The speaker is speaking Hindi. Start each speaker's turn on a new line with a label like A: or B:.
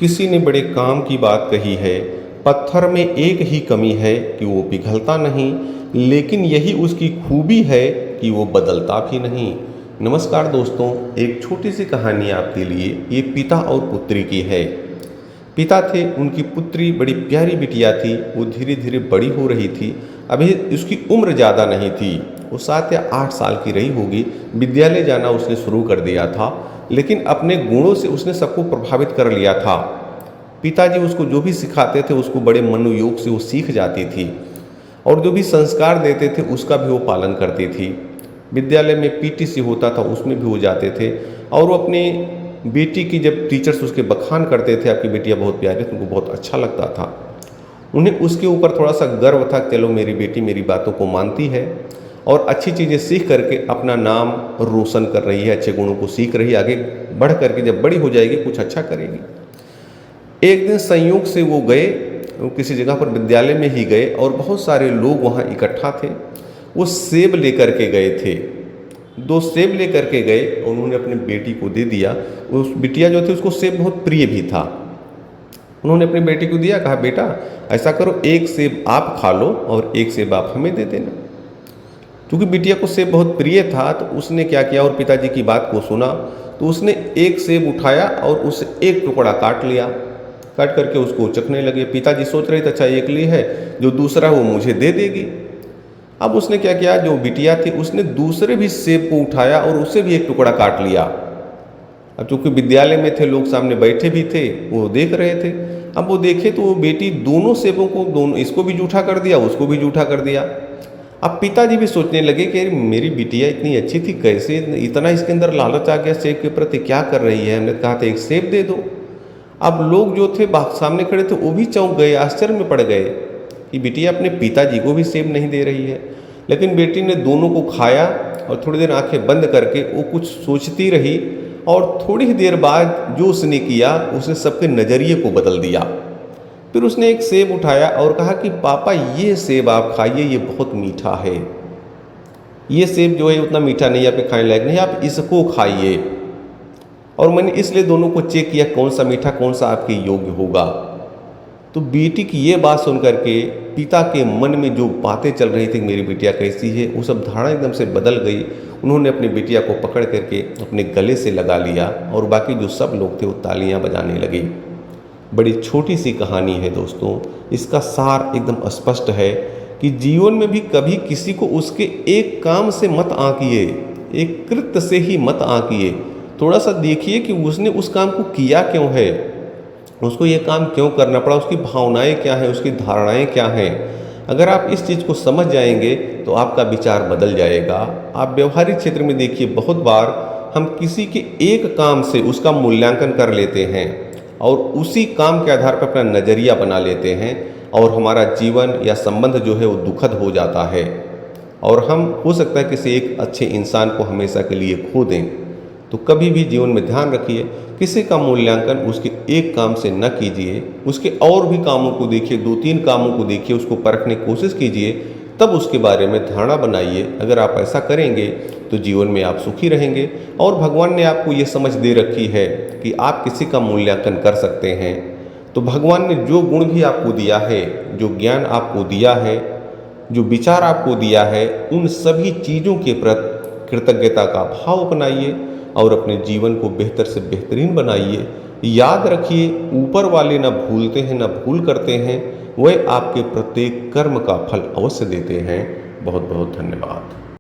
A: किसी ने बड़े काम की बात कही है, पत्थर में एक ही कमी है कि वो पिघलता नहीं, लेकिन यही उसकी खूबी है कि वो बदलता भी नहीं। नमस्कार दोस्तों, एक छोटी सी कहानी आपके लिए ये पिता और पुत्री की है। पिता थे, उनकी पुत्री बड़ी प्यारी बिटिया थी। वो धीरे धीरे बड़ी हो रही थी। अभी उसकी उम्र ज़्यादा नहीं थी, वो 7 या 8 साल की रही होगी। विद्यालय जाना उसने शुरू कर दिया था, लेकिन अपने गुणों से उसने सबको प्रभावित कर लिया था। पिताजी उसको जो भी सिखाते थे उसको बड़े मनोयोग से वो सीख जाती थी, और जो भी संस्कार देते थे उसका भी वो पालन करती थी। विद्यालय में पीटीसी होता था, उसमें भी वो जाते थे, और वो अपनी बेटी की जब टीचर्स उसके बखान करते थे, आपकी बेटियाँ बहुत प्यारी, तो उनको बहुत अच्छा लगता था। उन्हें उसके ऊपर थोड़ा सा गर्व था, चलो मेरी बेटी मेरी बातों को मानती है और अच्छी चीज़ें सीख करके अपना नाम रोशन कर रही है, अच्छे गुणों को सीख रही है, आगे बढ़ करके जब बड़ी हो जाएगी कुछ अच्छा करेगी। एक दिन संयोग से वो गए, वो किसी जगह पर विद्यालय में ही गए, और बहुत सारे लोग वहाँ इकट्ठा थे। वो सेब लेकर के गए थे, 2 सेब लेकर के गए, और उन्होंने अपनी बेटी को दे दिया। उस बिटिया जो थी उसको सेब बहुत प्रिय भी था। उन्होंने अपनी बेटी को दिया, कहा बेटा ऐसा करो, 1 सेब आप खा लो और 1 सेब आप हमें दे देना। क्योंकि बिटिया को सेब बहुत प्रिय था, तो उसने क्या किया, और पिताजी की बात को सुना, तो उसने 1 सेब उठाया और उससे 1 टुकड़ा काट लिया। काट करके उसको चखने लगे। पिताजी सोच रहे थे अच्छा एक ली है, जो दूसरा वो मुझे दे देगी। अब उसने क्या किया, जो बिटिया थी उसने दूसरे भी सेब को उठाया और उसे भी 1 टुकड़ा काट लिया। अब चूंकि विद्यालय में थे, लोग सामने बैठे भी थे, वो देख रहे थे। अब वो देखे तो वो बेटी दोनों सेबों को, दोनों, इसको भी जूठा कर दिया, उसको भी जूठा कर दिया। अब पिताजी भी सोचने लगे कि मेरी बिटिया इतनी अच्छी थी, कैसे इतना इसके अंदर लालच आ गया सेब के प्रति, क्या कर रही है। हमने कहा था 1 सेब दे दो। अब लोग जो थे सामने खड़े थे वो भी चौंक गए, आश्चर्य में पड़ गए कि बिटिया अपने पिताजी को भी सेब नहीं दे रही है। लेकिन बेटी ने दोनों को खाया और थोड़ी देर आंखें बंद करके वो कुछ सोचती रही, और थोड़ी ही देर बाद जो उसने किया, उसने सबके नज़रिए को बदल दिया। फिर उसने 1 सेब उठाया और कहा कि पापा ये सेब आप खाइए, ये बहुत मीठा है। ये सेब जो है उतना मीठा नहीं, आपके खाने लायक नहीं, आप इसको खाइए। और मैंने इसलिए दोनों को चेक किया कौन सा मीठा, कौन सा आपके योग्य होगा। तो बेटी की ये बात सुन करके पिता के मन में जो बातें चल रही थी मेरी बिटिया कैसी है, वो सब धारणा एकदम से बदल गई। उन्होंने अपनी बिटिया को पकड़ करके अपने गले से लगा लिया, और बाकी जो सब लोग थे वो तालियां बजाने लगे। बड़ी छोटी सी कहानी है दोस्तों, इसका सार एकदम स्पष्ट है कि जीवन में भी कभी किसी को उसके एक काम से मत आंकिए, एक कृत्य से ही मत आंकिए। थोड़ा सा देखिए कि उसने उस काम को किया क्यों है, उसको ये काम क्यों करना पड़ा, उसकी भावनाएं क्या हैं, उसकी धारणाएं क्या हैं। अगर आप इस चीज़ को समझ जाएंगे तो आपका विचार बदल जाएगा। आप व्यवहारिक क्षेत्र में देखिए, बहुत बार हम किसी के एक काम से उसका मूल्यांकन कर लेते हैं और उसी काम के आधार पर अपना नज़रिया बना लेते हैं, और हमारा जीवन या संबंध जो है वो दुखद हो जाता है, और हम हो सकता है किसी एक अच्छे इंसान को हमेशा के लिए खो दें। तो कभी भी जीवन में ध्यान रखिए, किसी का मूल्यांकन उसके एक काम से न कीजिए, उसके और भी कामों को देखिए, 2-3 कामों को देखिए, उसको परखने की कोशिश कीजिए, तब उसके बारे में धारणा बनाइए। अगर आप ऐसा करेंगे तो जीवन में आप सुखी रहेंगे, और भगवान ने आपको ये समझ दे रखी है कि आप किसी का मूल्यांकन कर सकते हैं। तो भगवान ने जो गुण भी आपको दिया है, जो ज्ञान आपको दिया है, जो विचार आपको दिया है, उन सभी चीज़ों के प्रति कृतज्ञता का भाव अपनाइए और अपने जीवन को बेहतर से बेहतरीन बनाइए। याद रखिए, ऊपर वाले न भूलते हैं न भूल करते हैं, वह आपके प्रत्येक कर्म का फल अवश्य देते हैं। बहुत बहुत धन्यवाद।